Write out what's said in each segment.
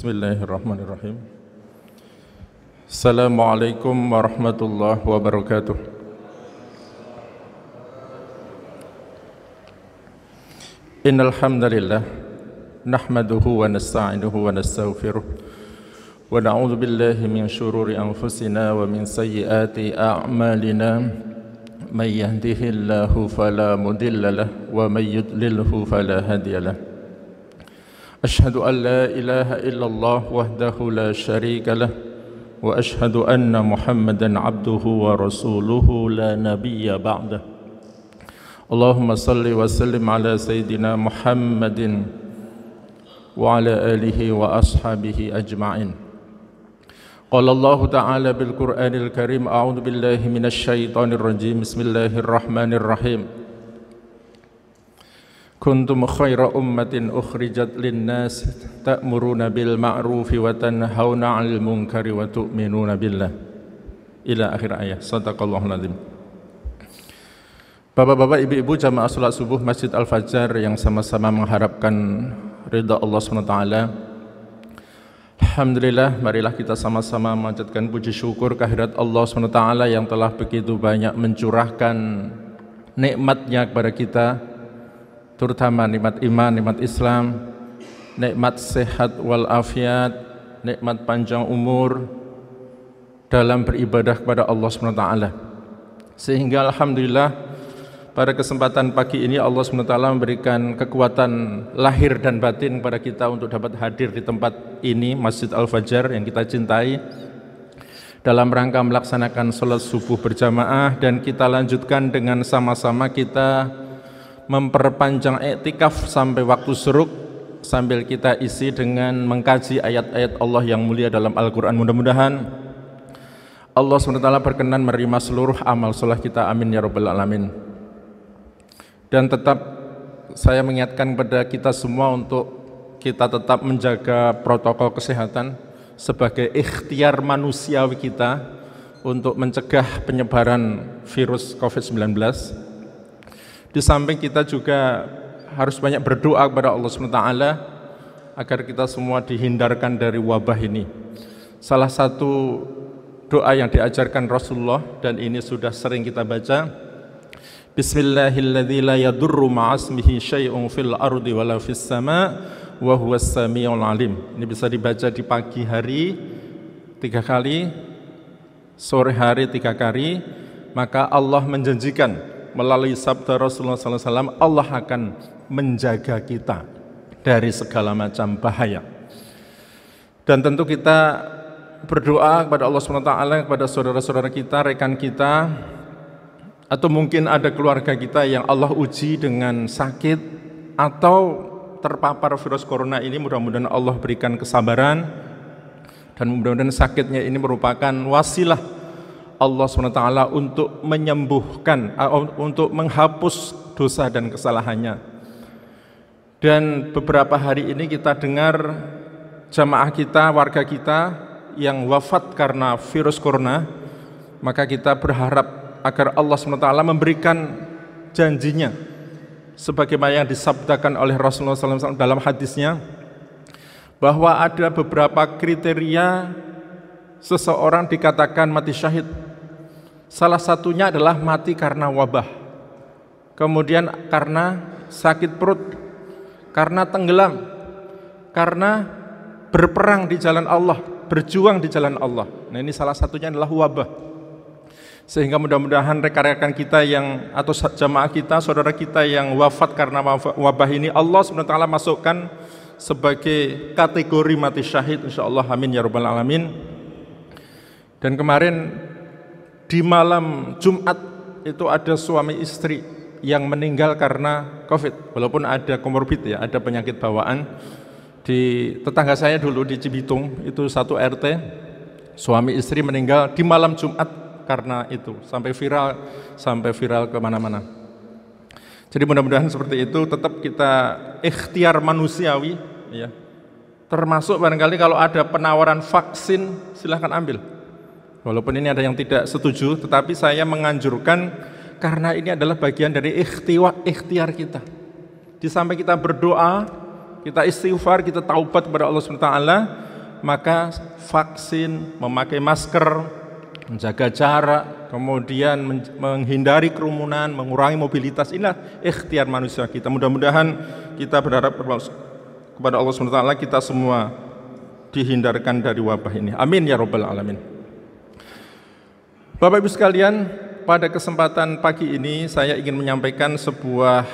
Bismillahirrahmanirrahim. Assalamualaikum warahmatullahi wabarakatuh. Innal hamdalillah nahmaduhu wa nasta'inuhu wa nastaghfiruh wa na'udzu billahi min shururi anfusina wa min sayyiati a'malina may yahdihillahu fala mudilla lahu wa may yudlilhu fala hadiya lahu. Ashhadu an la ilaha illallah wahdahu la syarika lah wa ashhadu anna Muhammadan abduhu wa rasuluhu la nabiyya ba'dah. Allahumma salli wa sallim ala sayyidina Muhammadin wa ala alihi wa ashabihi ajma'in. Qala Allah ta'ala bil Qur'anil Karim, a'udzu billahi minasy syaithanir rajim. Bismillahirrahmanirrahim. Kuntum khaira ummatin ukhrijat linnas ta'muruna bil ma'rufi wa tanhauna 'anil munkari wa tu'minuna billah. Ila akhir ayat. Shadaqallahul azim. Bapak-bapak, ibu-ibu jamaah salat subuh Masjid Al-Fajar yang sama-sama mengharapkan ridha Allah SWT. Alhamdulillah, marilah kita sama-sama memanjatkan puji syukur kehadirat Allah SWT yang telah begitu banyak mencurahkan nikmatnya kepada kita, terutama nikmat iman, nikmat Islam, nikmat sehat walafiat, nikmat panjang umur dalam beribadah kepada Allah SWT. Sehingga alhamdulillah pada kesempatan pagi ini Allah SWT memberikan kekuatan lahir dan batin kepada kita untuk dapat hadir di tempat ini, Masjid Al-Fajar yang kita cintai, dalam rangka melaksanakan sholat subuh berjamaah. Dan kita lanjutkan dengan sama-sama kita memperpanjang iktikaf sampai waktu syuruk, sambil kita isi dengan mengkaji ayat-ayat Allah yang mulia dalam Al-Quran. Mudah-mudahan Allah SWT berkenan menerima seluruh amal soleh kita, amin ya rabbal alamin. Dan tetap saya mengingatkan kepada kita semua untuk kita tetap menjaga protokol kesehatan sebagai ikhtiar manusiawi kita untuk mencegah penyebaran virus COVID-19. Di samping kita juga harus banyak berdoa kepada Allah SWT agar kita semua dihindarkan dari wabah ini. Salah satu doa yang diajarkan Rasulullah, dan ini sudah sering kita baca, Bismillahilladzi la yadurru ma'asmihi syai'un fil ardi wala fis sama' wa huwas sami'ul alim. Ini bisa dibaca di pagi hari 3 kali, sore hari 3 kali. Maka Allah menjanjikan melalui sabda Rasulullah SAW, Allah akan menjaga kita dari segala macam bahaya. Dan tentu kita berdoa kepada Allah SWT, kepada saudara-saudara kita, rekan kita, atau mungkin ada keluarga kita yang Allah uji dengan sakit atau terpapar virus corona ini. Mudah-mudahan Allah berikan kesabaran, dan mudah-mudahan sakitnya ini merupakan wasilah Allah SWT untuk menyembuhkan, untuk menghapus dosa dan kesalahannya. Dan beberapa hari ini kita dengar jamaah kita, warga kita yang wafat karena virus corona. Maka kita berharap agar Allah SWT memberikan janjinya sebagaimana yang disabdakan oleh Rasulullah SAW dalam hadisnya, bahwa ada beberapa kriteria seseorang dikatakan mati syahid. Salah satunya adalah mati karena wabah, kemudian karena sakit perut, karena tenggelam, karena berperang di jalan Allah, berjuang di jalan Allah. Nah, ini salah satunya adalah wabah. Sehingga mudah-mudahan rekan-rekan kita yang, atau jamaah kita, saudara kita yang wafat karena wabah ini, Allah SWT masukkan sebagai kategori mati syahid, insyaallah, amin ya rabbal alamin. Dan kemarin di malam Jumat itu ada suami istri yang meninggal karena COVID, walaupun ada komorbid ya, ada penyakit bawaan. Di tetangga saya dulu di Cibitung, itu satu RT, suami istri meninggal di malam Jumat karena itu, sampai viral kemana-mana. Jadi mudah-mudahan seperti itu, tetap kita ikhtiar manusiawi ya. Termasuk barangkali kalau ada penawaran vaksin, silahkan ambil. Walaupun ini ada yang tidak setuju, tetapi saya menganjurkan karena ini adalah bagian dari ikhtiar kita. Di samping kita berdoa, kita istighfar, kita taubat kepada Allah SWT, maka vaksin, memakai masker, menjaga jarak, kemudian menghindari kerumunan, mengurangi mobilitas, inilah ikhtiar manusia kita. Mudah-mudahan kita berharap kepada Allah SWT kita semua dihindarkan dari wabah ini. Amin ya rabbal alamin. Bapak Ibu sekalian, pada kesempatan pagi ini saya ingin menyampaikan sebuah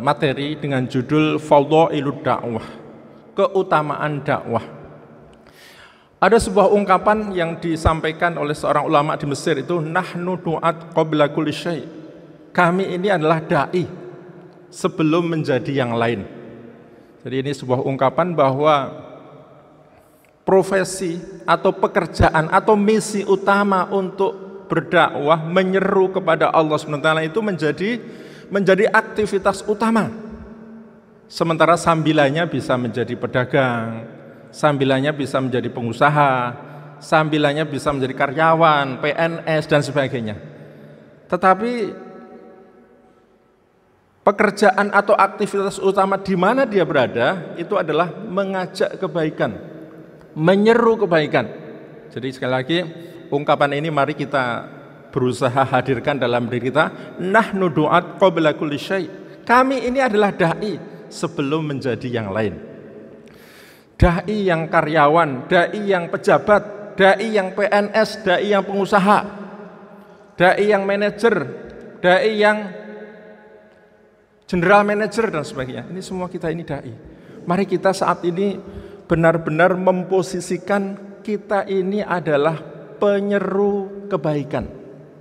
materi dengan judul Fadhailud Da'wah, keutamaan dakwah. Ada sebuah ungkapan yang disampaikan oleh seorang ulama di Mesir itu, nahnu du'at qabla kulli syai'. Kami ini adalah dai sebelum menjadi yang lain. Jadi ini sebuah ungkapan bahwa profesi atau pekerjaan atau misi utama untuk berdakwah, menyeru kepada Allah SWT itu menjadi aktivitas utama. Sementara sambilannya bisa menjadi pedagang, sambilannya bisa menjadi pengusaha, sambilannya bisa menjadi karyawan, PNS dan sebagainya. Tetapi pekerjaan atau aktivitas utama di mana dia berada itu adalah mengajak kebaikan, menyeru kebaikan. Jadi sekali lagi ungkapan ini mari kita berusaha hadirkan dalam diri kita. Nahnu du'at qabla kulli syai'. Kami ini adalah dai sebelum menjadi yang lain. Dai yang karyawan, dai yang pejabat, dai yang PNS, dai yang pengusaha, dai yang manajer, dai yang general manager dan sebagainya. Ini semua kita ini dai. Mari kita saat ini benar-benar memposisikan kita ini adalah penyeru kebaikan,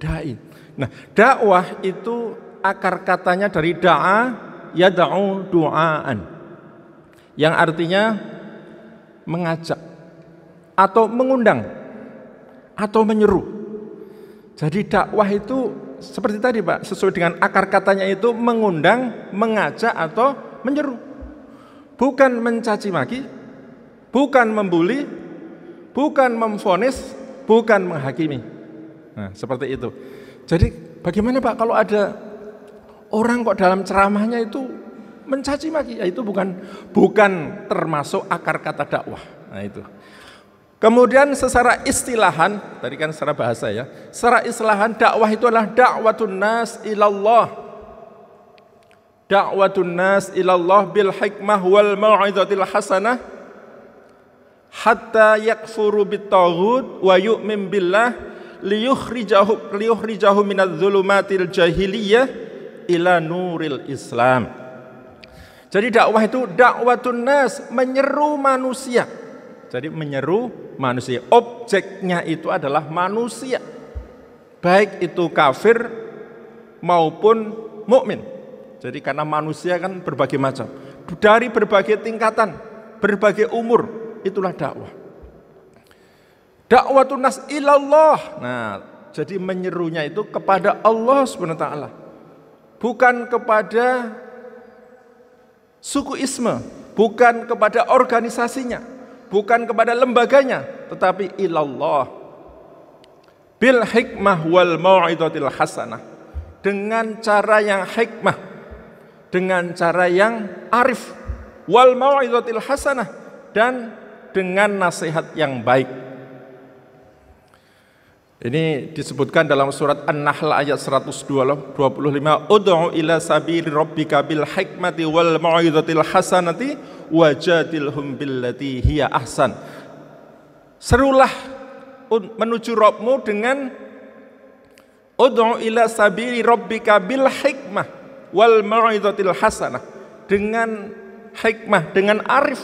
dai. Nah, dakwah itu akar katanya dari da'a yad'u du'aan, yang artinya mengajak atau mengundang atau menyeru. Jadi dakwah itu seperti tadi Pak, sesuai dengan akar katanya itu mengundang, mengajak atau menyeru. Bukan mencaci maki, bukan membuli, bukan memvonis, bukan menghakimi. Nah, seperti itu. Jadi bagaimana Pak kalau ada orang kok dalam ceramahnya itu mencaci maki? Ya, itu bukan termasuk akar kata dakwah. Nah, itu. Kemudian secara istilahan, tadi kan secara bahasa ya, secara istilahan dakwah itu adalah da'watun nas ilallah. Da'watun nas ilallah bil hikmah wal mau'izatil hasanah hatta yakfuru bit taghut wa yu'min billah liyukhrijahu minadz zulumatil jahiliyah ila nuril Islam. Jadi dakwah itu da'watun nas, menyeru manusia. Jadi menyeru manusia, objeknya itu adalah manusia, baik itu kafir maupun mukmin. Jadi karena manusia kan berbagai macam, dari berbagai tingkatan, berbagai umur, itulah dakwah. Dakwatun nas ilallah. Nah, jadi menyerunya itu kepada Allah SWT, bukan kepada sukuisme, bukan kepada organisasinya, bukan kepada lembaganya, tetapi ilallah bil hikmah wal mau'izatil hasanah, dengan cara yang hikmah, dengan cara yang arif, wal mau'izatil hasanah, dan dengan nasihat yang baik. Ini disebutkan dalam surat An-Nahl ayat 125, ud'u ila sabili rabbika bil hikmati wal mau'izatil hasanati wajadilhum billati hiya ahsan. Serulah menuju Rabbmu dengan ud'u ila sabili rabbika bil hikmah wal mau'izatil hasanah, dengan hikmah, dengan arif,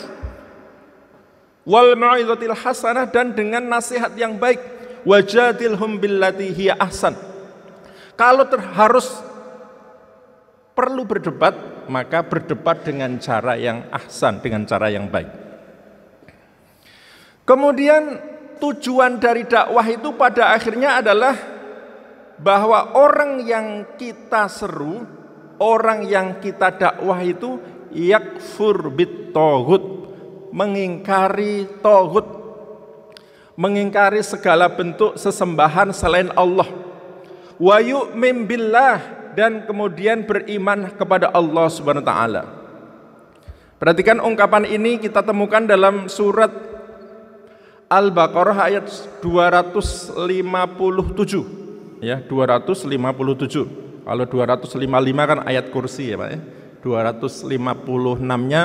wal mau'izatil hasanah, dan dengan nasihat yang baik. Wajadilhum billati hiya ahsan. Kalau harus perlu berdebat, maka berdebat dengan cara yang ahsan, dengan cara yang baik. Kemudian tujuan dari dakwah itu pada akhirnya adalah bahwa orang yang kita seru, orang yang kita dakwah itu yakfur bit taghut, mengingkari taghut, mengingkari segala bentuk sesembahan selain Allah. Wa yu'min billah, dan kemudian beriman kepada Allah Subhanahu wa taala. Perhatikan ungkapan ini kita temukan dalam surat Al-Baqarah ayat 257. Ya, 257. Kalau 255 kan ayat kursi ya Pak ya. 256-nya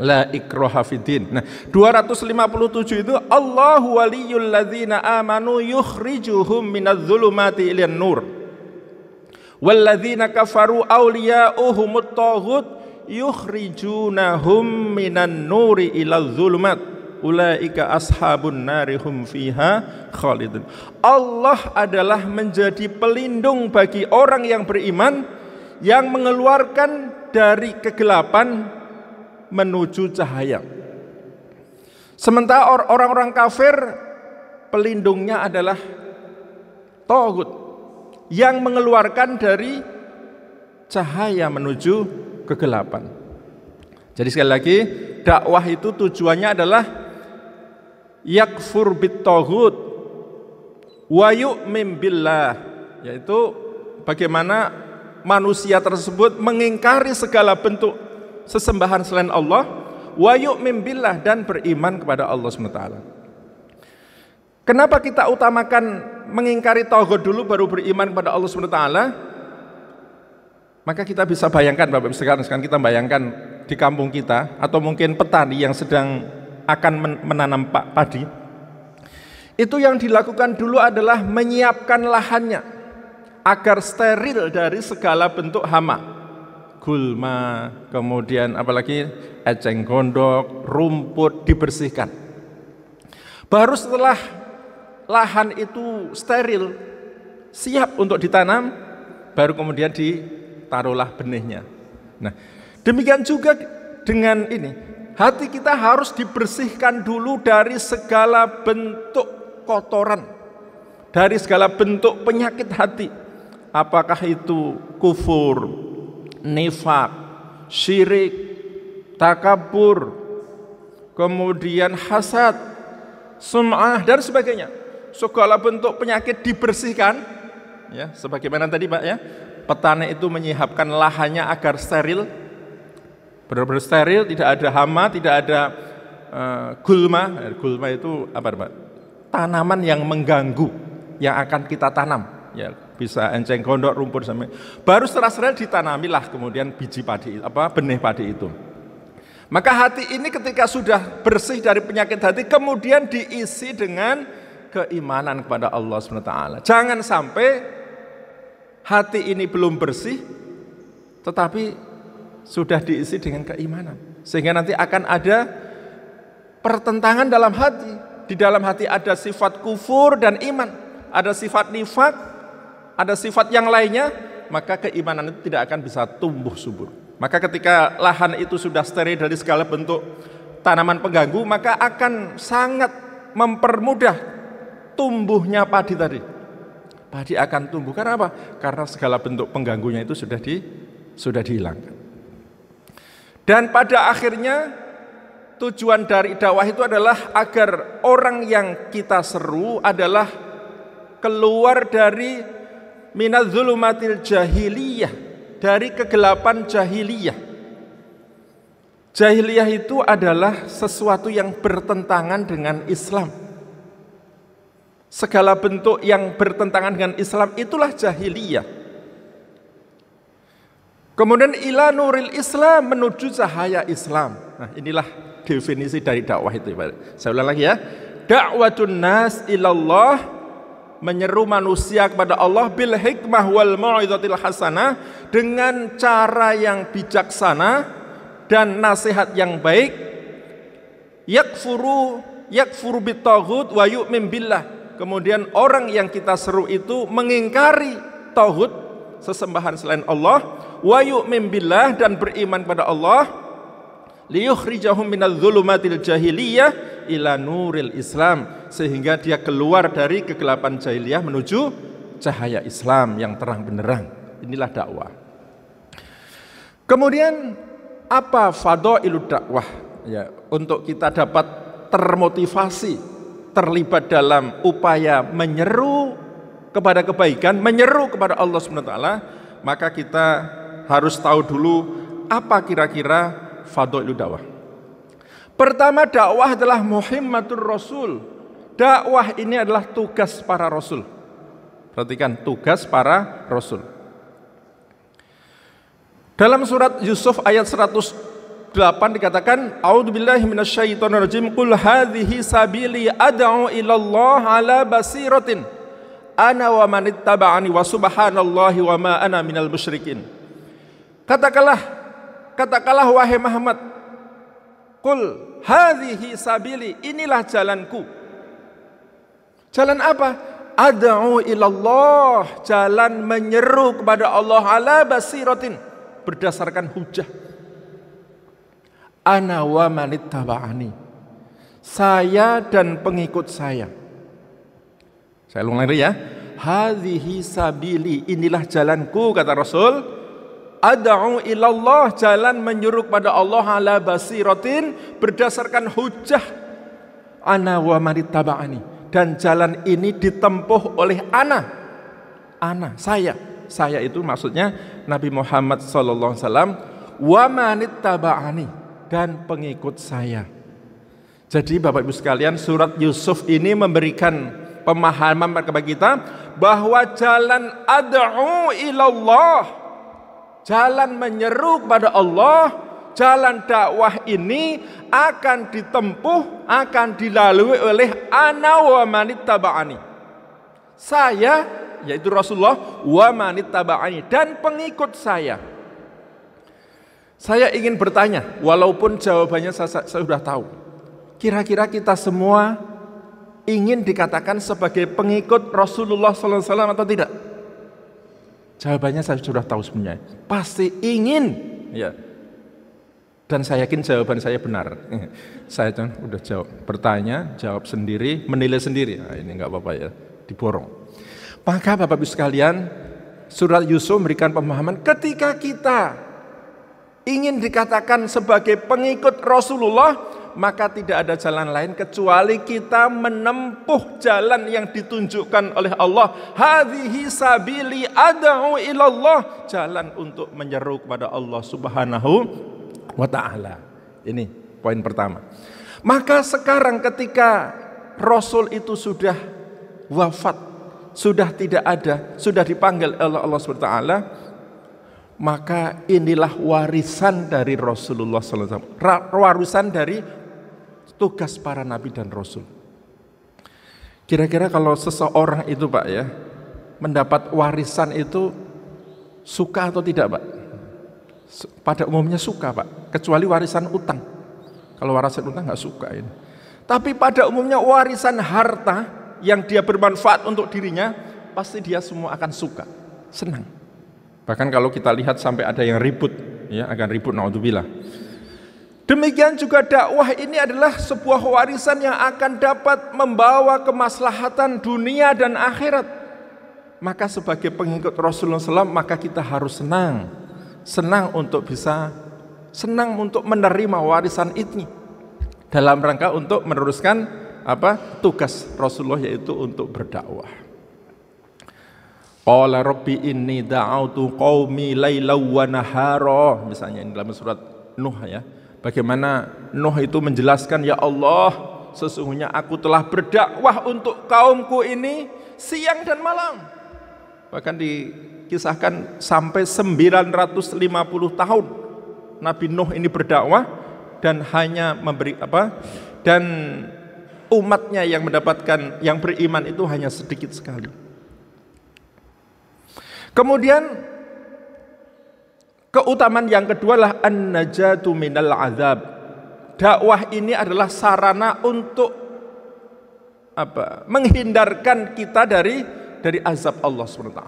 la ikraha fiddin. Nah, 257 itu Allahu waliyul ladzina amanu yukhrijuhum minadh-dhulumati ilan nur. Walladzina kafaru awliya'uhumut taghut yukhrijunahum minan nuri ilal dhulumat. Ulaika ashabun narihum fiha khalidun. Allah adalah menjadi pelindung bagi orang yang beriman yang mengeluarkan dari kegelapan menuju cahaya. Sementara orang-orang kafir pelindungnya adalah taghut yang mengeluarkan dari cahaya menuju kegelapan. Jadi sekali lagi, dakwah itu tujuannya adalah yakfur bit taghut wa yu'min billah, yaitu bagaimana manusia tersebut mengingkari segala bentuk sesembahan selain Allah, wa yu'min billah, dan beriman kepada Allah SWT. Kenapa kita utamakan mengingkari taghut dulu baru beriman kepada Allah SWT? Maka kita bisa bayangkan Bapak Ibu sekarang kita bayangkan di kampung kita atau mungkin petani yang sedang akan menanam padi. Itu yang dilakukan dulu adalah menyiapkan lahannya agar steril dari segala bentuk hama, gulma, kemudian apalagi eceng gondok, rumput dibersihkan. Baru setelah lahan itu steril, siap untuk ditanam, baru kemudian ditaruhlah benihnya. Nah, demikian juga dengan ini. Hati kita harus dibersihkan dulu dari segala bentuk kotoran, dari segala bentuk penyakit hati. Apakah itu kufur, nifak, syirik, takabur, kemudian hasad, sum'ah, dan sebagainya. Segala bentuk penyakit dibersihkan, ya, sebagaimana tadi Pak ya, petani itu menyiapkan lahannya agar steril, benar-benar steril, tidak ada hama, tidak ada gulma. Gulma itu apa Pak? Tanaman yang mengganggu yang akan kita tanam. Ya, bisa enceng gondok, rumput sampai. Baru setelah steril ditanamilah kemudian biji padi, benih padi itu. Maka hati ini ketika sudah bersih dari penyakit hati, kemudian diisi dengan keimanan kepada Allah SWT. Jangan sampai hati ini belum bersih, tetapi sudah diisi dengan keimanan, sehingga nanti akan ada pertentangan dalam hati. Di dalam hati ada sifat kufur dan iman, ada sifat nifak, ada sifat yang lainnya, maka keimanan itu tidak akan bisa tumbuh subur. Maka ketika lahan itu sudah steril dari segala bentuk tanaman pengganggu, maka akan sangat mempermudah tumbuhnya padi tadi. Padi akan tumbuh karena apa? Karena segala bentuk pengganggunya itu sudah dihilangkan. Dan pada akhirnya tujuan dari dakwah itu adalah agar orang yang kita seru adalah keluar dari minadz-dzulumatil jahiliyah, dari kegelapan jahiliyah. Jahiliyah itu adalah sesuatu yang bertentangan dengan Islam. Segala bentuk yang bertentangan dengan Islam itulah jahiliyah. Kemudian ila nuril Islam, menuju cahaya Islam. Nah, inilah definisi dari dakwah itu. Saya ulang lagi ya. Da'watun nas ilallah, menyeru manusia kepada Allah bil hikmah wal mau'izatil hasanah, dengan cara yang bijaksana dan nasihat yang baik. Yakfuru bit taghut wa yu'min billah. Kemudian orang yang kita seru itu mengingkari taghut, sesembahan selain Allah, wa yu'min billah, dan beriman pada Allah, liyukhrijahum minadz-dzulumatil jahiliyah ila nuril Islam, sehingga dia keluar dari kegelapan jahiliyah menuju cahaya Islam yang terang benderang. Inilah dakwah. Kemudian apa fadhailud dakwah? Ya, untuk kita dapat termotivasi, terlibat dalam upaya menyeru kepada kebaikan, menyeru kepada Allah SWT, maka kita harus tahu dulu apa kira-kira fadhailud dakwah. Pertama, dakwah adalah muhimmatur rasul Dakwah ini adalah tugas para rasul. Perhatikan, tugas para rasul. Dalam surat Yusuf ayat 108 dikatakan, A'udzubillahi minasyaitonirrajim, qul hadhihi sabili ad'u ilallah ala basiratin ana wa manittaba'ani wa subhanallahi wa ma ana minal musyrikin. Katakanlah wahai Muhammad, qul hadhihi sabili, inilah jalanku. Jalan apa? Ad'u ilallah, jalan menyeru kepada Allah ala basiratin, berdasarkan hujah. Ana wa manittaba'ani, saya dan pengikut saya. Saya ulang lagi ya. Hadhihi sabili, inilah jalanku, kata Rasul. Ad'u ilallah, jalan menyuruh kepada Allah ala basiratin, berdasarkan hujah. Ana wa manittaba'ani, dan jalan ini ditempuh oleh ana, saya itu maksudnya Nabi Muhammad SAW, wa manittaba'ani, dan pengikut saya. Jadi Bapak Ibu sekalian, surat Yusuf ini memberikan pemahaman kepada kita bahwa jalan ad'u ilallah, jalan menyeru kepada Allah, jalan dakwah ini akan ditempuh, akan dilalui oleh ana wa manittaba'ani, saya, yaitu Rasulullah, wa manittaba'ani, dan pengikut saya. Saya ingin bertanya, walaupun jawabannya saya sudah tahu, kira-kira kita semua ingin dikatakan sebagai pengikut Rasulullah SAW atau tidak? Jawabannya saya sudah tahu sebenarnya, pasti ingin, ya. Dan saya yakin jawaban saya benar. Saya udah jawab, bertanya, jawab sendiri, menilai sendiri. Nah, ini nggak apa-apa ya, diborong. Maka Bapak Ibu sekalian, surat Yusuf memberikan pemahaman ketika kita ingin dikatakan sebagai pengikut Rasulullah, maka tidak ada jalan lain kecuali kita menempuh jalan yang ditunjukkan oleh Allah. Hadhihi sabili ad'u ilallah, jalan untuk menyeru kepada Allah Subhanahu wa ta'ala. Ini poin pertama. Maka sekarang ketika Rasul itu sudah wafat, sudah tidak ada, sudah dipanggil oleh Allah SWT, maka inilah warisan dari Rasulullah SAW, warisan dari tugas para nabi dan rasul. Kira-kira kalau seseorang itu Pak ya, mendapat warisan itu suka atau tidak Pak? Pada umumnya suka Pak, kecuali warisan utang. Kalau warisan utang nggak suka ini. Tapi pada umumnya warisan harta yang dia bermanfaat untuk dirinya, pasti dia semua akan suka, senang. Bahkan kalau kita lihat sampai ada yang ribut, ya akan ribut, naudzubillah. Demikian juga dakwah ini adalah sebuah warisan yang akan dapat membawa kemaslahatan dunia dan akhirat. Maka sebagai pengikut Rasulullah SAW, maka kita harus senang untuk bisa, senang untuk menerima warisan ini dalam rangka untuk meneruskan tugas Rasulullah, yaitu untuk berdakwah. Qala rabbi inni da'autu qaumi lailaw wa nahara, misalnya ini dalam surat Nuh ya. Bagaimana Nuh itu menjelaskan, ya Allah, sesungguhnya aku telah berdakwah untuk kaumku ini siang dan malam. Bahkan dikisahkan sampai 950 tahun Nabi Nuh ini berdakwah dan hanya memberi dan umatnya yang mendapatkan, yang beriman itu hanya sedikit sekali. Kemudian keutamaan yang kedua adalah an-najatu minal azab. Dakwah ini adalah sarana untuk menghindarkan kita dari azab Allah SWT.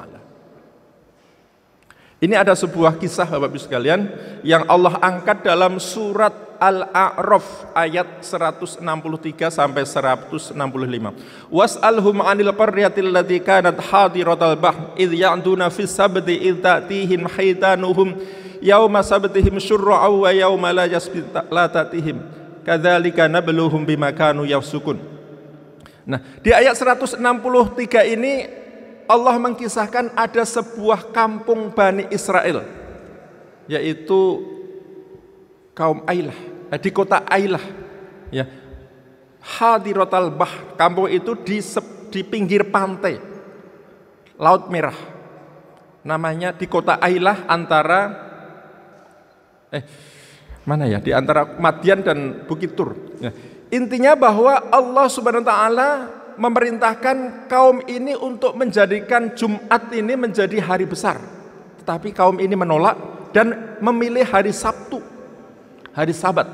Ini ada sebuah kisah Bapak Ibu sekalian yang Allah angkat dalam surat Al-A'raf ayat 163 sampai 165. Was'alhum 'anil qaryatil lati kanat hadiratal bahr idh ya'duna fis sabti idh ta'tihim hitanuhum yauma sabtihim syurra'aw wa yauma la ta'tihim kadzalika nabluhum bima kanu yafsukun. Nah, di ayat 163 ini Allah mengkisahkan ada sebuah kampung Bani Israel, yaitu kaum Ailah, di kota Ailah ya. hadiratal bahr, kampung itu di pinggir pantai Laut Merah. Namanya di kota Ailah antara di antara Madian dan Bukit Tur. Ya. Intinya bahwa Allah Subhanahu wa taala memerintahkan kaum ini untuk menjadikan Jumat ini menjadi hari besar. Tetapi kaum ini menolak dan memilih hari Sabtu, hari Sabat.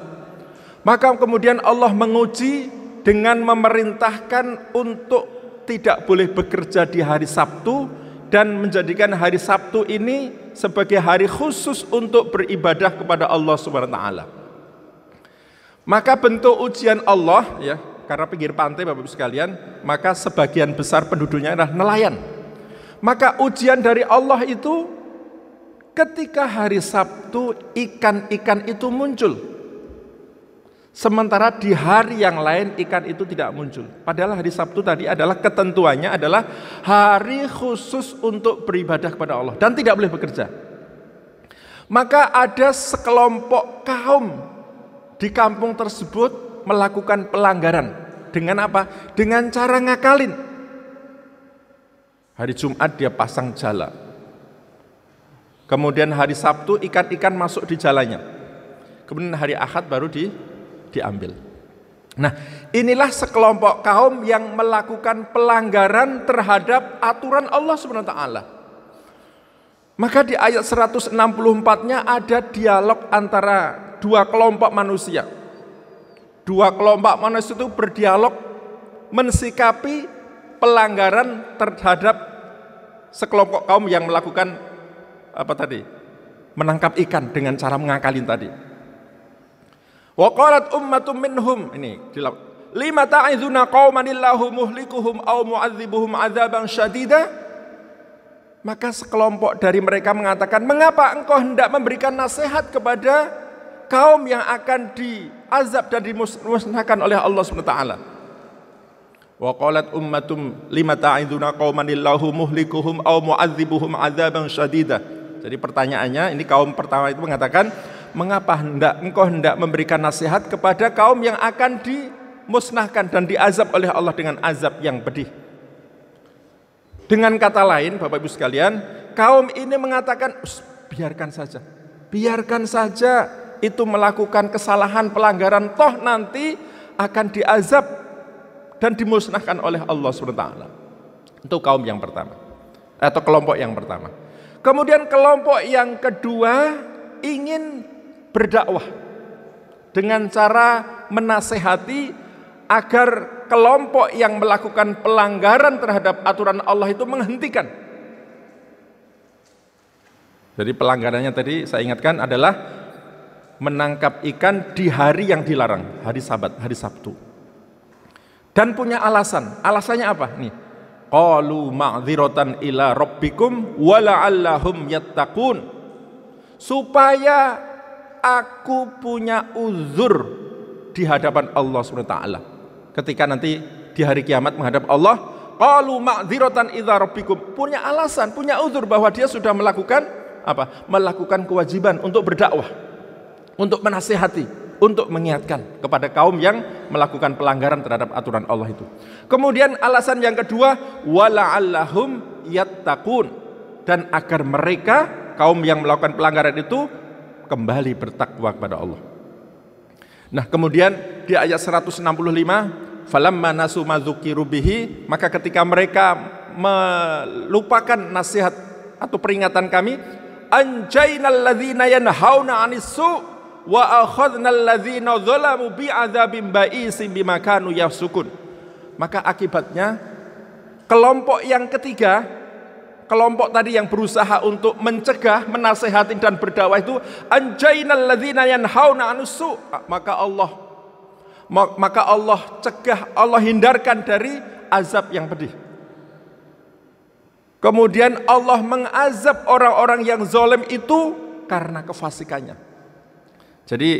Maka kemudian Allah menguji dengan memerintahkan untuk tidak boleh bekerja di hari Sabtu dan menjadikan hari Sabtu ini sebagai hari khusus untuk beribadah kepada Allah Subhanahu wa taala. Maka bentuk ujian Allah, ya, karena pinggir pantai Bapak Ibu sekalian, maka sebagian besar penduduknya adalah nelayan. Maka ujian dari Allah itu ketika hari Sabtu ikan-ikan itu muncul. Sementara di hari yang lain ikan itu tidak muncul. Padahal hari Sabtu tadi adalah ketentuannya adalah hari khusus untuk beribadah kepada Allah dan tidak boleh bekerja. Maka ada sekelompok kaum di kampung tersebut melakukan pelanggaran. Dengan apa? Dengan cara ngakalin. Hari Jumat dia pasang jala. Kemudian hari Sabtu ikan-ikan masuk di jalannya. Kemudian hari Ahad baru diambil. Nah, inilah sekelompok kaum yang melakukan pelanggaran terhadap aturan Allah Subhanahu wa taala. Maka di ayat 164-nya ada dialog antara dua kelompok manusia. Dua kelompok manusia itu berdialog mensikapi pelanggaran terhadap sekelompok kaum yang melakukan menangkap ikan dengan cara mengakalin tadi. Wa qalat ummatum minhum, ini lima ta'izuna qaumanillahu muhlikuhum aw mu'adzibuhum 'adzaban syadida. Maka sekelompok dari mereka mengatakan, mengapa engkau hendak memberikan nasihat kepada kaum yang akan diazab dan dimusnahkan oleh Allah SWT. Wa qalat ummatum lima ta'iduna qaumanillahu muhlikuhum aw mu'adzibuhum 'adzaban syadida. Jadi pertanyaannya, ini kaum pertama itu mengatakan, mengapa engkau hendak memberikan nasihat kepada kaum yang akan dimusnahkan dan diazab oleh Allah dengan azab yang pedih. Dengan kata lain, Bapak Ibu sekalian, kaum ini mengatakan, biarkan saja itu melakukan kesalahan pelanggaran, toh nanti akan diazab dan dimusnahkan oleh Allah SWT. Itu kaum yang pertama, atau kelompok yang pertama. Kemudian kelompok yang kedua ingin berdakwah dengan cara menasehati agar kelompok yang melakukan pelanggaran terhadap aturan Allah itu menghentikan. Jadi pelanggarannya tadi saya ingatkan adalah menangkap ikan di hari yang dilarang, hari Sabat, hari Sabtu. Dan punya alasan. Alasannya apa? Nih. Qalu ma'dziratan ila rabbikum wa la'allahum yattaqun. Supaya aku punya uzur di hadapan Allah SWT. Ketika nanti di hari kiamat menghadap Allah, qalu ma'dziratan ila rabbikum, punya alasan, punya uzur bahwa dia sudah melakukan apa? Melakukan kewajiban untuk berdakwah, untuk menasihati, untuk mengingatkan kepada kaum yang melakukan pelanggaran terhadap aturan Allah itu. Kemudian alasan yang kedua, wala'allahum yattaqun, dan agar mereka kaum yang melakukan pelanggaran itu kembali bertakwa kepada Allah. Nah, kemudian di ayat 165, falamma nasu ma dzukiru bihi, maka ketika mereka melupakan nasihat atau peringatan kami, anjainal ladzina yanhauna 'anis su' wa akhadnal ladzina dzalamu bi'adzabin ba'isin bima kanu yafsukun. Maka akibatnya kelompok yang ketiga, kelompok tadi yang berusaha untuk mencegah, menasehati dan berdakwah itu, anjainal ladzina yanhauna 'anis su', maka Allah cegah, Allah hindarkan dari azab yang pedih. Kemudian Allah mengazab orang-orang yang zalim itu karena kefasikannya. Jadi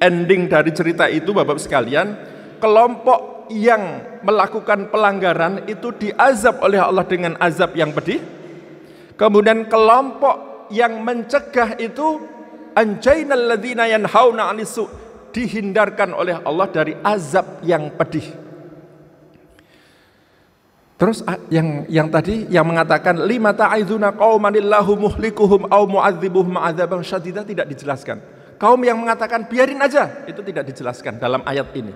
ending dari cerita itu Bapak sekalian, kelompok yang melakukan pelanggaran itu diazab oleh Allah dengan azab yang pedih. Kemudian kelompok yang mencegah itu anjainal ladzina yanhauna 'anis su', dihindarkan oleh Allah dari azab yang pedih. Terus yang tadi yang mengatakan lima ta'izuna qaumanillahu muhlikuhum au mu'adzibuhum adzaban syadidah tidak dijelaskan. Kaum yang mengatakan biarin aja, itu tidak dijelaskan dalam ayat ini.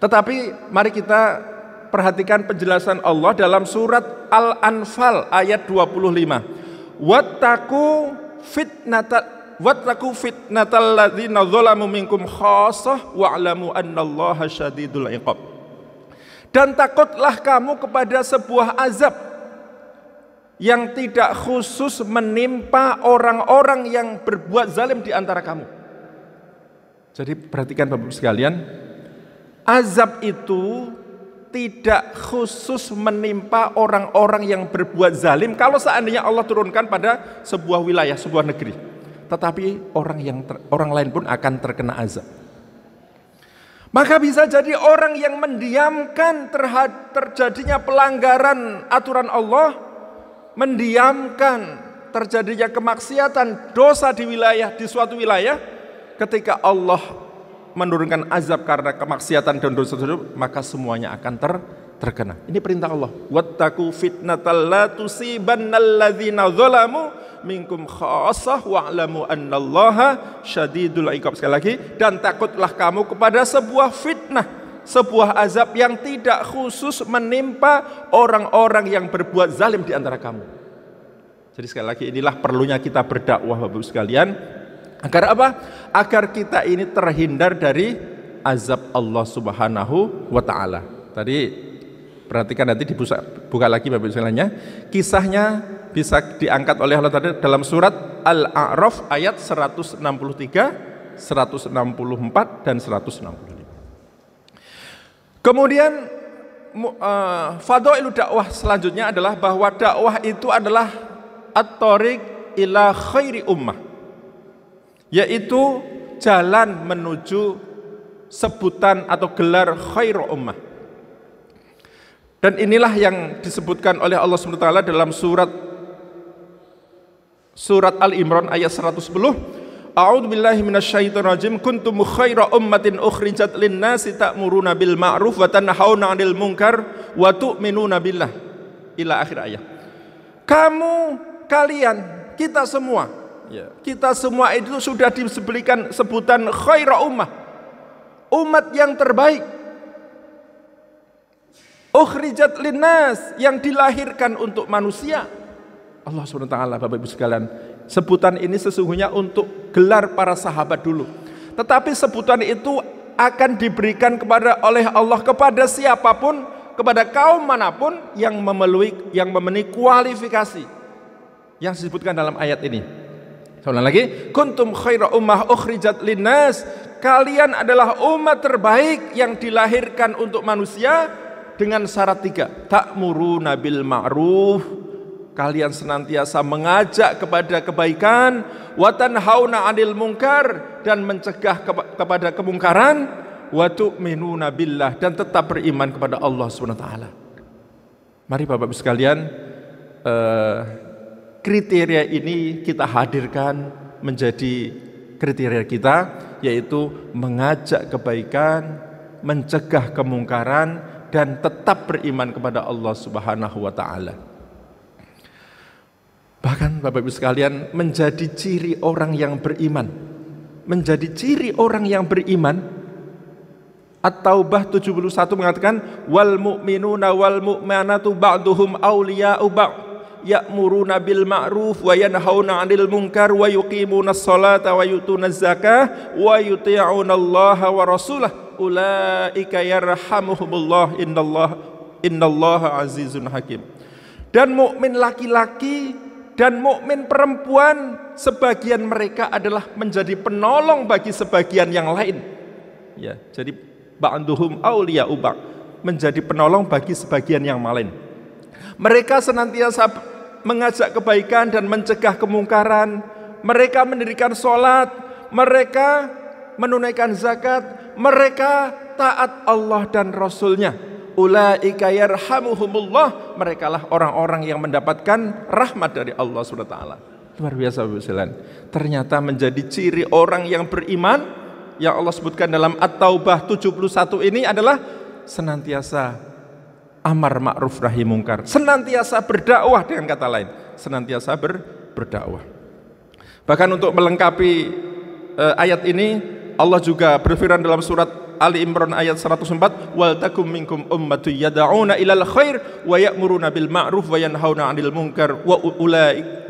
Tetapi mari kita perhatikan penjelasan Allah dalam surat Al-Anfal ayat 25. Wattaqu fitnatal ladzina dzalamu minkum khassah wa'lamu annallaha syadidul iqab. Dan takutlah kamu kepada sebuah azab yang tidak khusus menimpa orang-orang yang berbuat zalim di antara kamu. Jadi perhatikan Bapak-Ibu sekalian, azab itu tidak khusus menimpa orang-orang yang berbuat zalim kalau seandainya Allah turunkan pada sebuah wilayah, sebuah negeri. Tetapi orang lain pun akan terkena azab. Maka bisa jadi orang yang mendiamkan terjadinya pelanggaran aturan Allah, mendiamkan terjadinya kemaksiatan, dosa di suatu wilayah, ketika Allah menurunkan azab karena kemaksiatan dan dosa tersebut, maka semuanya akan terkena. Ini perintah Allah. Wattaqu fitnatal la tusibannal ladzina dzalamu minkum khassah wa'lamu annallaha syadidul iqab. Sekali lagi, dan takutlah kamu kepada sebuah fitnah, sebuah azab yang tidak khusus menimpa orang-orang yang berbuat zalim di antara kamu. Jadi sekali lagi, inilah perlunya kita berdakwah Bapak-Ibu sekalian. Agar apa? Agar kita ini terhindar dari azab Allah Subhanahu wa ta'ala. Tadi perhatikan, nanti dibuka lagi Bapak-Ibu sekalian. Kisahnya bisa diangkat oleh Allah tadi dalam surat Al-A'raf ayat 163, 164 dan 165. Kemudian fadhailu dakwah selanjutnya adalah bahwa dakwah itu adalah at-thariq ila khairi ummah, yaitu jalan menuju sebutan atau gelar khairu ummah. Dan inilah yang disebutkan oleh Allah SWT dalam surat Al-Imran ayat 110. A'udzu billahi minasyaitonir rajim. Kuntum khaira ummatin ukhrijat lin-nasi ta'muruna bil ma'ruf wa tanhauna 'anil munkar wa tu'minuna billah. Ila akhir ayat. Kalian, kita semua, kita semua itu sudah diberikan sebutan khaira ummah, umat yang terbaik. Ukhrijat linnas, yang dilahirkan untuk manusia. Allah SWT, Bapak-Ibu sekalian, sebutan ini sesungguhnya untuk gelar para sahabat dulu. Tetapi sebutan itu akan diberikan oleh Allah kepada siapapun, kepada kaum manapun yang memenuhi kualifikasi yang disebutkan dalam ayat ini. Soalan lagi, kuntum khaira ummah ukhrijat linnas, kalian adalah umat terbaik yang dilahirkan untuk manusia dengan syarat 3. Ta'muruna bil ma'ruf, kalian senantiasa mengajak kepada kebaikan, wa tanhauna 'anil munkar, dan mencegah kepada kemungkaran, wa tu'minuna billah, dan tetap beriman kepada Allah SWT. Mari Bapak-Ibu sekalian, kriteria ini kita hadirkan menjadi kriteria kita, yaitu mengajak kebaikan, mencegah kemungkaran, dan tetap beriman kepada Allah Subhanahu wa ta'ala. Bahkan Bapak-Ibu sekalian, menjadi ciri orang yang beriman, menjadi ciri orang yang beriman, At-Taubah 71 mengatakan, wal mu'minuna wal mu'minatu ba'duhum awliya'u ba'd, ya'muruna bil ma'ruf wa yanhauna 'anil munkar wa yuqimuna sholata wa yutuna zakah wa yuti'una Allah wa rasulah, ulaika yarhamuhumullah innallaha azizun hakim. Dan mukmin laki-laki dan mukmin perempuan, sebagian mereka adalah menjadi penolong bagi sebagian yang lain. Ya, jadi ba'duhum awliya'u ba'd, menjadi penolong bagi sebagian yang lain. Mereka senantiasa mengajak kebaikan dan mencegah kemungkaran. Mereka mendirikan sholat, mereka menunaikan zakat, mereka taat Allah dan Rasulnya. Ulaika yarhamuhumullah, merekalah orang-orang yang mendapatkan rahmat dari Allah SWT. Luar biasa Bapak sekalian. Ternyata menjadi ciri orang yang beriman yang Allah sebutkan dalam At-Taubah 71 ini adalah senantiasa amar ma'ruf nahi mungkar, senantiasa berdakwah, dengan kata lain senantiasa berdakwah. Bahkan untuk melengkapi ayat ini, Allah juga berfirman dalam surat Ali Imran ayat 104, wal takum minkum ummatun yad'una ilal khair wa ya'muruna bil ma'ruf wa yanhauna 'anil munkar wa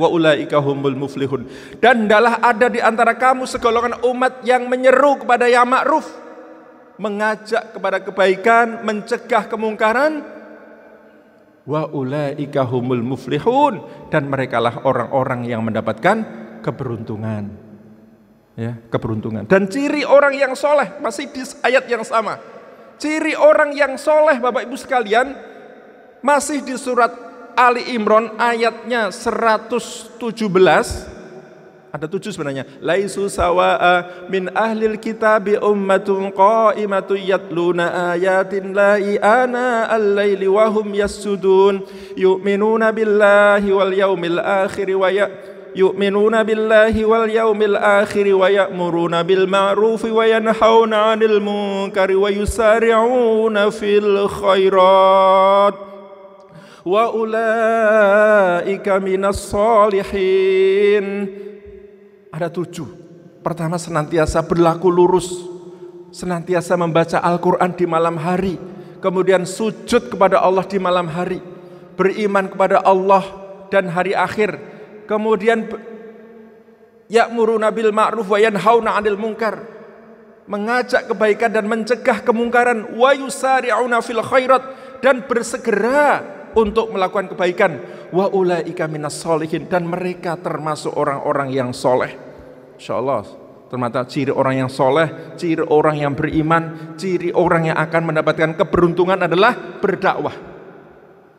ulaika humul muflihun. Dan hendaklah ada di antara kamu segolongan umat yang menyeru kepada yang ma'ruf, mengajak kepada kebaikan, mencegah kemungkaran, wa ulaika humul muflihun, dan merekalah orang-orang yang mendapatkan keberuntungan. Ya, keberuntungan. Dan ciri orang yang soleh, masih di ayat yang sama, ciri orang yang soleh Bapak Ibu sekalian, masih di surat Ali Imran ayatnya 117, ada 7 sebenarnya. Laisu sawa'a min ahlil kitabi ummatun qa'imatu yatluna ayatin lahi ana al-laili wa hum yasjudun yu'minuna billahi wal yaumil akhir yu'minuna billahi wal yaumil akhir wa ya'muruna bil ma'ruf wa yanhauna 'anil munkari wa yusari'una fil khairat wa ulaika minas solihin. Ada 7. Pertama, senantiasa berlaku lurus, senantiasa membaca Al-Quran di malam hari, kemudian sujud kepada Allah di malam hari, beriman kepada Allah dan hari akhir, kemudian ya'muruna bil ma'ruf wa yanhauna 'anil munkar, mengajak kebaikan dan mencegah kemungkaran, wa yusari'una fil khairat, dan bersegera untuk melakukan kebaikan, wa ulaika minas solihin, dan mereka termasuk orang-orang yang soleh. Insyaallah, ternyata ciri orang yang soleh, ciri orang yang beriman, ciri orang yang akan mendapatkan keberuntungan adalah berdakwah.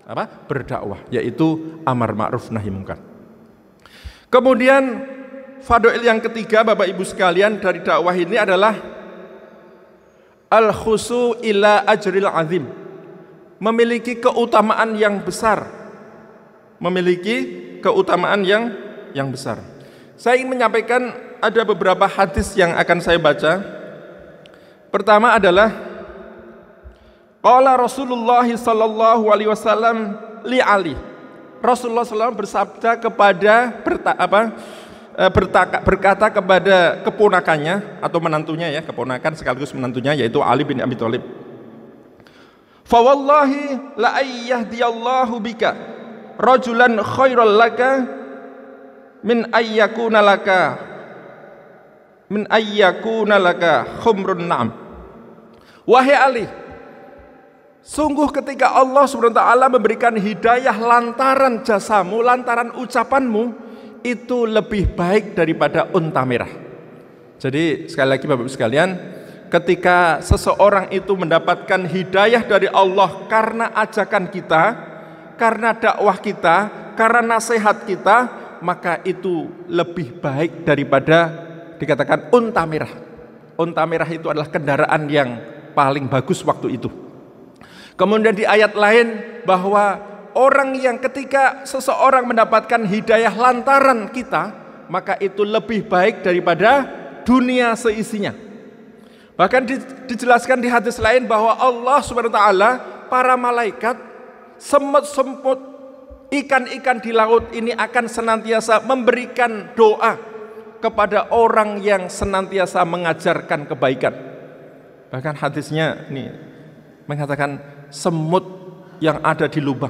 Apa? Berdakwah, yaitu amar ma'ruf nahi munkar. Kemudian fadhil yang ketiga Bapak Ibu sekalian dari dakwah ini adalah al-khusu ila ajril azim, memiliki keutamaan yang besar, memiliki keutamaan yang besar. Saya ingin menyampaikan ada beberapa hadis yang akan saya baca. Pertama adalah qala Rasulullah sallallahu alaihi wasallam li Ali. Rasulullah SAW bersabda kepada berkata kepada keponakannya atau menantunya, ya, keponakan sekaligus menantunya, yaitu Ali bin Abi Thalib. Fa wallahi la ayyahdiyallahu bika rajulan khairal laka min ayyakuna laka khumrun na'am. Wahai Ali, sungguh ketika Allah SWT memberikan hidayah lantaran jasamu, lantaran ucapanmu, itu lebih baik daripada unta merah. Jadi sekali lagi Bapak-Ibu sekalian, ketika seseorang itu mendapatkan hidayah dari Allah karena ajakan kita, karena dakwah kita, karena nasihat kita, maka itu lebih baik daripada dikatakan unta merah. Unta merah itu adalah kendaraan yang paling bagus waktu itu. Kemudian di ayat lain bahwa orang yang ketika seseorang mendapatkan hidayah lantaran kita, maka itu lebih baik daripada dunia seisinya. Bahkan dijelaskan di hadis lain bahwa Allah SWT, para malaikat, semut-semut, ikan-ikan di laut ini akan senantiasa memberikan doa kepada orang yang senantiasa mengajarkan kebaikan. Bahkan hadisnya ini mengatakan semut yang ada di lubang,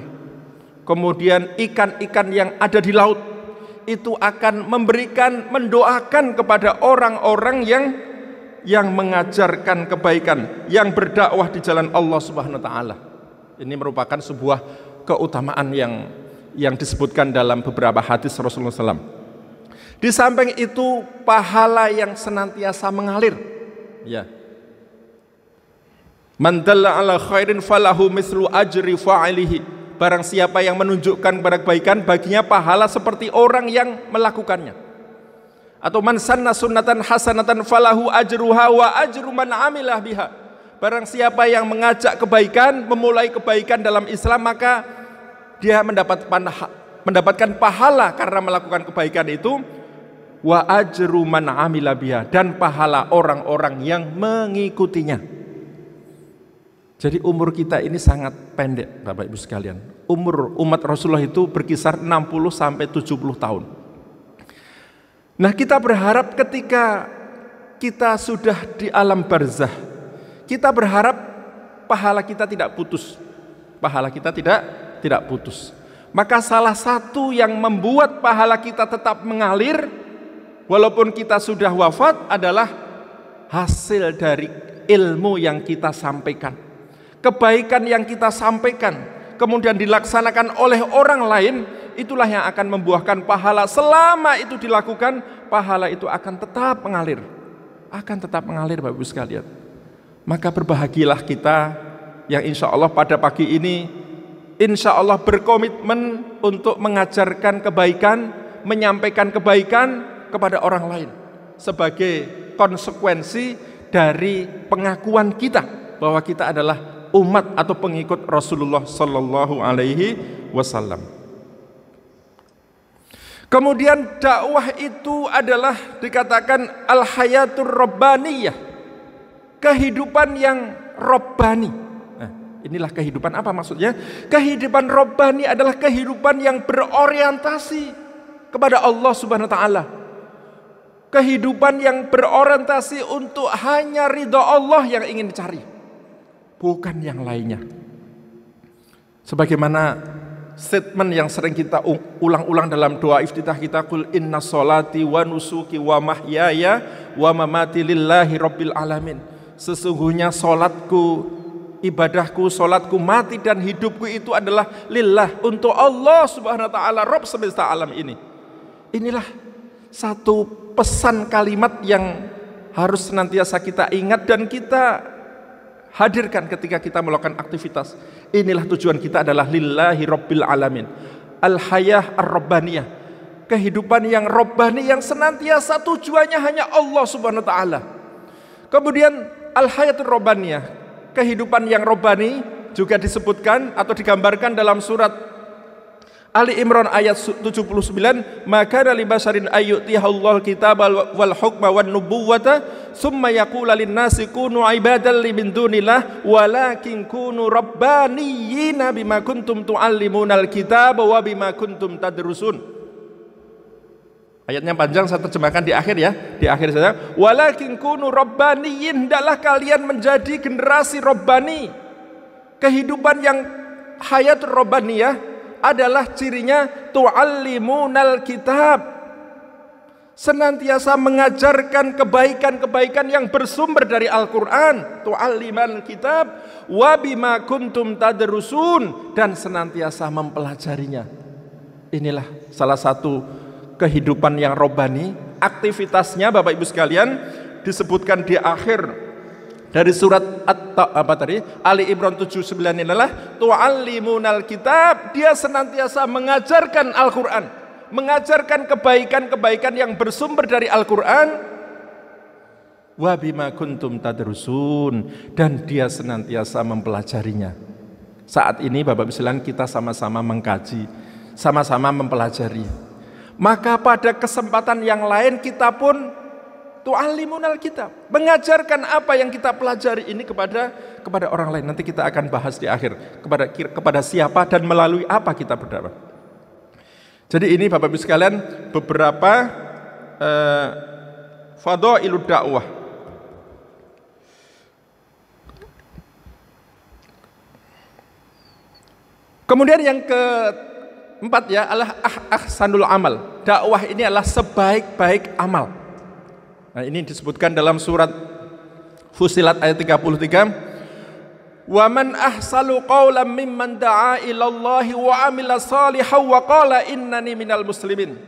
kemudian ikan-ikan yang ada di laut, itu akan mendoakan kepada orang-orang yang mengajarkan kebaikan, yang berdakwah di jalan Allah Subhanahu wa taala. Ini merupakan sebuah keutamaan yang disebutkan dalam beberapa hadis Rasulullah SAW. Di samping itu pahala yang senantiasa mengalir. Ya. Man dalla ala khairin falahu mislu ajri fa'ilihi. Barang siapa yang menunjukkan kepada kebaikan, baginya pahala seperti orang yang melakukannya. Atau man sanna sunnatan hasanatan falahu ajruha wa ajru man amilah biha. Barang siapa yang mengajak kebaikan, memulai kebaikan dalam Islam, maka dia mendapatkan pahala karena melakukan kebaikan itu, wa ajru man amila biha, dan pahala orang-orang yang mengikutinya. Jadi umur kita ini sangat pendek Bapak Ibu sekalian. Umur umat Rasulullah itu berkisar 60 sampai 70 tahun. Nah, kita berharap ketika kita sudah di alam barzah, kita berharap pahala kita tidak putus. Pahala kita tidak putus. Maka salah satu yang membuat pahala kita tetap mengalir walaupun kita sudah wafat adalah hasil dari ilmu yang kita sampaikan. Kebaikan yang kita sampaikan kemudian dilaksanakan oleh orang lain, itulah yang akan membuahkan pahala. Selama itu dilakukan, pahala itu akan tetap mengalir. Akan tetap mengalir Bapak Ibu sekalian. Maka berbahagialah kita yang insya Allah pada pagi ini insya Allah berkomitmen untuk mengajarkan kebaikan, menyampaikan kebaikan kepada orang lain sebagai konsekuensi dari pengakuan kita bahwa kita adalah umat atau pengikut Rasulullah Sallallahu Alaihi Wasallam. Kemudian dakwah itu adalah dikatakan al-hayatur rabbaniyah, kehidupan yang robbani. Nah, inilah kehidupan apa maksudnya? Kehidupan robbani adalah kehidupan yang berorientasi kepada Allah Subhanahu wa taala. Kehidupan yang berorientasi untuk hanya ridha Allah yang ingin dicari, bukan yang lainnya. Sebagaimana statement yang sering kita ulang-ulang dalam doa iftitah kita, qul inna sholati wa nusuki wa mahyaya wa mamati lillahi rabbil alamin. Sesungguhnya solatku, ibadahku, solatku, mati dan hidupku itu adalah lillah, untuk Allah Subhanahu wa taala, Rabb semesta alam ini. Inilah satu pesan kalimat yang harus senantiasa kita ingat dan kita hadirkan ketika kita melakukan aktivitas. Inilah tujuan kita adalah lillahi rabbil alamin. Al-hayah ar-rabbaniyah, kehidupan yang robbani yang senantiasa tujuannya hanya Allah Subhanahu wa taala. Kemudian al-hayatur rabbaniyah, kehidupan yang robbani juga disebutkan atau digambarkan dalam surat Ali Imran ayat 79, maka li basharin ayyutihallahul kitaba wal hukma wan nubuwata summa yaqulu lin nasi kunu ibadan li min dunillah walakin kunu rabbaniyina bima kuntum tuallimunal kitaba wa bima kuntum tadrusun. Ayatnya panjang, saya terjemahkan di akhir ya. Di akhir saya, walakin kunu rabbaniyin, hendaklah kalian menjadi generasi robbani. Kehidupan yang hayatul robbaniyah adalah cirinya tu'allimunal kitab, senantiasa mengajarkan kebaikan-kebaikan yang bersumber dari Al-Quran, tu'allimal kitab wa bima kuntum tadrusun, dan senantiasa mempelajarinya. Inilah salah satu kehidupan yang robbani. Aktivitasnya Bapak Ibu sekalian disebutkan di akhir dari surat Ali Imran 79 inilah tu'allimunal kitab, dia senantiasa mengajarkan Al-Quran, mengajarkan kebaikan-kebaikan yang bersumber dari Al-Quran, wa bima kuntum tadrusun, dan dia senantiasa mempelajarinya. Saat ini Bapak Ibu sekalian kita sama-sama mengkaji, sama-sama mempelajari. Maka pada kesempatan yang lain kita pun tu'allimunal kitab, mengajarkan apa yang kita pelajari ini kepada orang lain. Nanti kita akan bahas di akhir kepada siapa dan melalui apa kita berdakwah. Jadi ini Bapak Ibu sekalian beberapa fadhailud dakwah. Kemudian yang keempat ya adalah ahsanul amal. Dakwah ini adalah sebaik-baik amal. Nah, ini disebutkan dalam surat Fussilat ayat 33. Wa man ahsanu qawlan mimman da'a ilallahi wa amila salihan wa qala innani minal muslimin.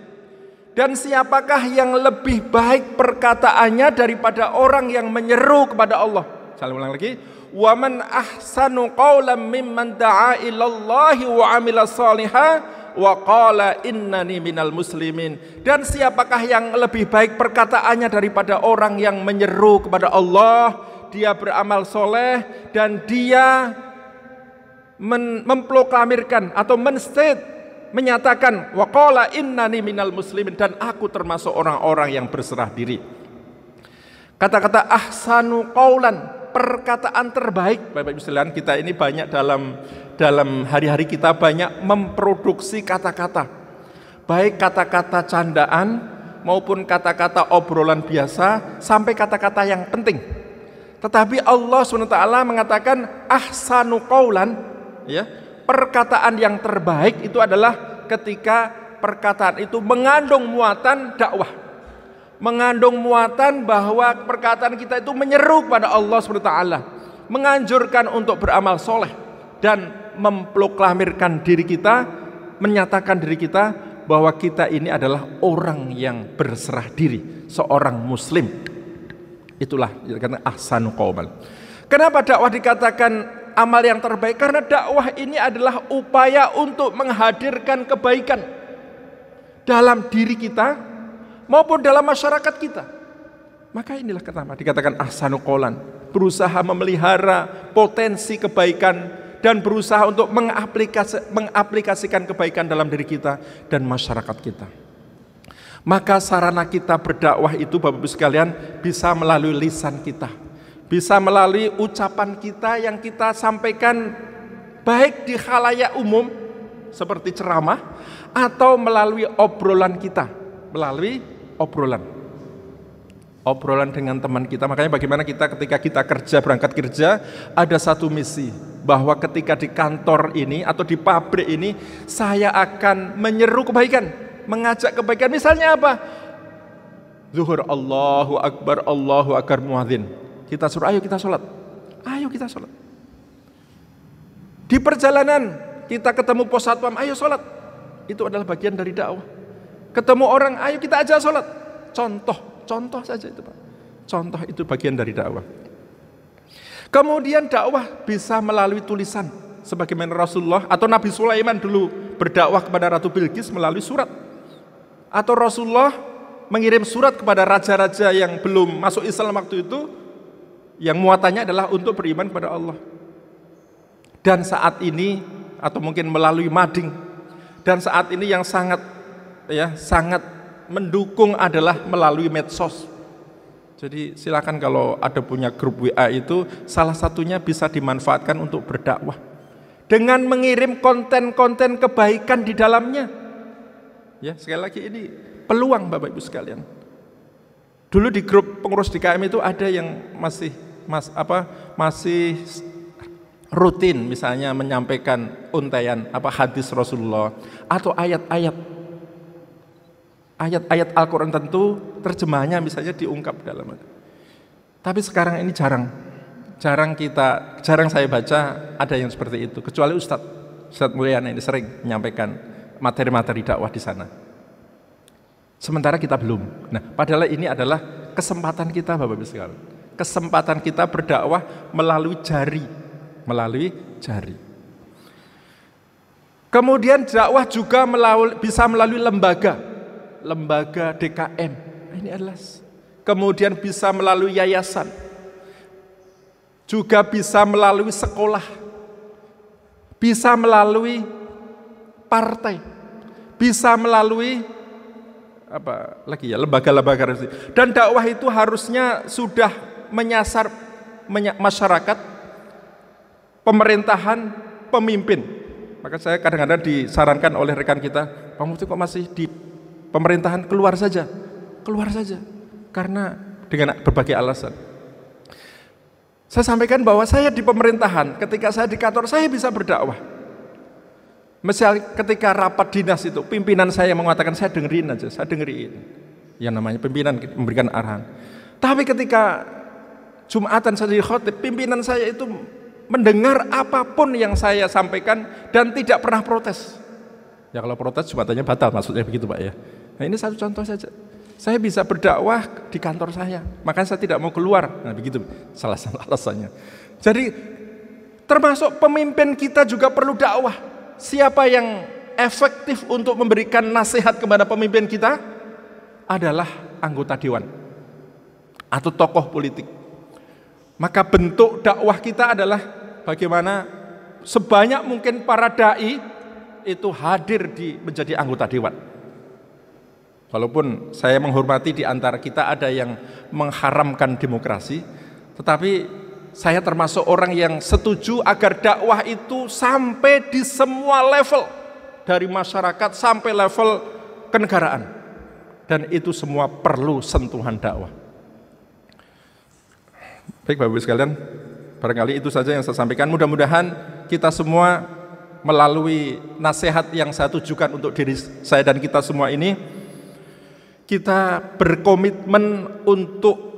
Dan siapakah yang lebih baik perkataannya daripada orang yang menyeru kepada Allah? Saya ulang lagi. Wa man ahsanu qawlan mimman da'a ilallahi wa amila salihan wa qala innani minal muslimin. Dan siapakah yang lebih baik perkataannya daripada orang yang menyeru kepada Allah, dia beramal soleh dan dia memproklamirkan atau menstate menyatakan waqala innani minal muslimin, dan aku termasuk orang-orang yang berserah diri. Kata-kata ahsanu qaulan, perkataan terbaik. Bapak Ibu sekalian, kita ini banyak dalam hari-hari kita banyak memproduksi kata-kata, baik kata-kata candaan maupun kata-kata obrolan biasa sampai kata-kata yang penting. Tetapi Allah SWT mengatakan ahsanu qaulan, ya, perkataan yang terbaik itu adalah ketika perkataan itu mengandung muatan dakwah, mengandung muatan bahwa perkataan kita itu menyeru kepada Allah SWT, menganjurkan untuk beramal soleh dan memproklamirkan diri kita, menyatakan diri kita bahwa kita ini adalah orang yang berserah diri, seorang muslim. Itulah dikatakan ahsanu qaulan. Kenapa dakwah dikatakan amal yang terbaik? Karena dakwah ini adalah upaya untuk menghadirkan kebaikan dalam diri kita maupun dalam masyarakat kita. Maka inilah kenapa dikatakan ahsanu qaulan, berusaha memelihara potensi kebaikan dan berusaha untuk mengaplikasikan kebaikan dalam diri kita dan masyarakat kita. Maka sarana kita berdakwah itu Bapak Ibu sekalian bisa melalui lisan kita, bisa melalui ucapan kita yang kita sampaikan baik di khalayak umum seperti ceramah atau melalui obrolan kita, melalui obrolan dengan teman kita. Makanya bagaimana kita ketika kita berangkat kerja, ada satu misi bahwa ketika di kantor ini atau di pabrik ini saya akan menyeru kebaikan, mengajak kebaikan. Misalnya apa? Zuhur Allahu Akbar muadzin. Kita suruh ayo kita sholat. Ayo kita sholat. Di perjalanan kita ketemu pos satpam, ayo sholat. Itu adalah bagian dari dakwah. Ketemu orang, ayo kita ajak sholat. Contoh saja itu Pak. Contoh itu bagian dari dakwah. Kemudian dakwah bisa melalui tulisan. Sebagaimana Rasulullah atau Nabi Sulaiman dulu berdakwah kepada Ratu Bilqis melalui surat. Atau Rasulullah mengirim surat kepada raja-raja yang belum masuk Islam waktu itu, yang muatannya adalah untuk beriman kepada Allah. Dan saat ini, atau mungkin melalui mading, dan saat ini yang sangat mendukung adalah melalui medsos. Jadi silakan kalau ada punya grup WA itu, salah satunya bisa dimanfaatkan untuk berdakwah dengan mengirim konten-konten kebaikan di dalamnya. Ya, sekali lagi ini peluang Bapak Ibu sekalian. Dulu di grup pengurus DKM itu ada yang masih rutin misalnya menyampaikan untaian hadis Rasulullah atau ayat-ayat Al-Quran, tentu terjemahannya misalnya diungkap dalam. Tapi sekarang ini jarang saya baca ada yang seperti itu, kecuali Ustadz Mulyana ini sering menyampaikan materi-materi dakwah di sana. Sementara kita belum. Nah, padahal ini adalah kesempatan kita Bapak Ibu sekalian. Kesempatan kita berdakwah melalui jari. Kemudian dakwah juga bisa melalui lembaga DKM. Ini adalah. Kemudian bisa melalui yayasan. Juga bisa melalui sekolah. Bisa melalui partai, bisa melalui lembaga-lembaga. Dan dakwah itu harusnya sudah menyasar masyarakat, pemerintahan, pemimpin. Maka saya kadang-kadang disarankan oleh rekan kita, Pak Mufti kok masih di pemerintahan, keluar saja, karena dengan berbagai alasan. Saya sampaikan bahwa saya di pemerintahan, ketika saya di kantor saya bisa berdakwah. Misal ketika rapat dinas itu, pimpinan saya mengatakan saya dengerin. Yang namanya pimpinan memberikan arahan. Tapi ketika Jumatan saya di khotib, pimpinan saya itu mendengar apapun yang saya sampaikan dan tidak pernah protes. Ya kalau protes Jumatannya batal, maksudnya begitu Pak ya. Nah ini satu contoh saja. Saya bisa berdakwah di kantor saya, makanya saya tidak mau keluar. Nah begitu salah satu alasannya. Jadi termasuk pemimpin kita juga perlu dakwah. Siapa yang efektif untuk memberikan nasihat kepada pemimpin kita adalah anggota dewan atau tokoh politik. Maka bentuk dakwah kita adalah bagaimana sebanyak mungkin para dai, itu hadir menjadi anggota dewan. Walaupun saya menghormati di antara kita ada yang mengharamkan demokrasi, tetapi saya termasuk orang yang setuju agar dakwah itu sampai di semua level, dari masyarakat sampai level kenegaraan, dan itu semua perlu sentuhan dakwah. Baik Bapak Ibu sekalian, barangkali itu saja yang saya sampaikan. Mudah-mudahan kita semua melalui nasihat yang saya tujukan untuk diri saya dan kita semua ini, kita berkomitmen untuk